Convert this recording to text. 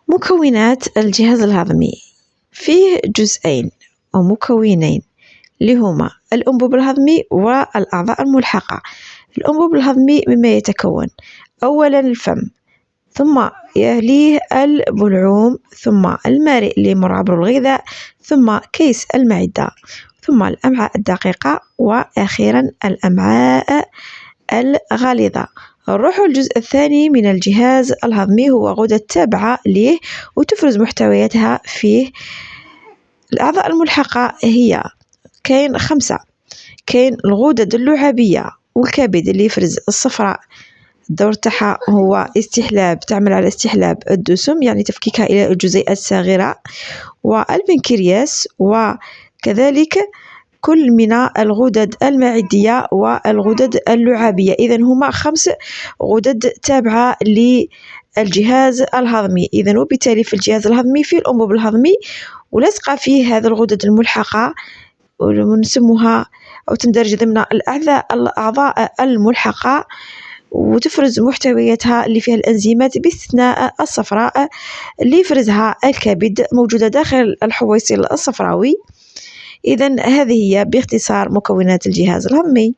مكونات الجهاز الهضمي فيه جزئين أو مكونين اللي هما الأنبوب الهضمي والأعضاء الملحقة. الأنبوب الهضمي مما يتكون: أولا الفم، ثم يليه البلعوم، ثم المارئ اللي يمر عبر الغذاء، ثم كيس المعدة، ثم الأمعاء الدقيقة، وأخيرا الأمعاء الغليظة. نروح الجزء الثاني من الجهاز الهضمي، هو غدد تابعة ليه وتفرز محتوياتها فيه. الأعضاء الملحقة هي كاين 5: كاين الغدد اللعابية والكبد اللي يفرز الصفراء، الدور تاعها هو استحلاب، تعمل على استحلاب الدسم يعني تفكيكها إلى الجزيئات الصغيرة، والبنكرياس، وكذلك كل من الغدد المعدية والغدد اللعابية. إذن هما 5 غدد تابعة للجهاز الهضمي. إذن وبالتالي في الجهاز الهضمي في الأنبوب الهضمي ولصق فيه هذه الغدد الملحقة، ونسموها أو تندرج ضمن الأعضاء الملحقة، وتفرز محتوياتها اللي فيها الأنزيمات باستثناء الصفراء اللي يفرزها الكبد، موجودة داخل الحويصل الصفراوي. إذن هذه هي باختصار مكونات الجهاز الهضمي.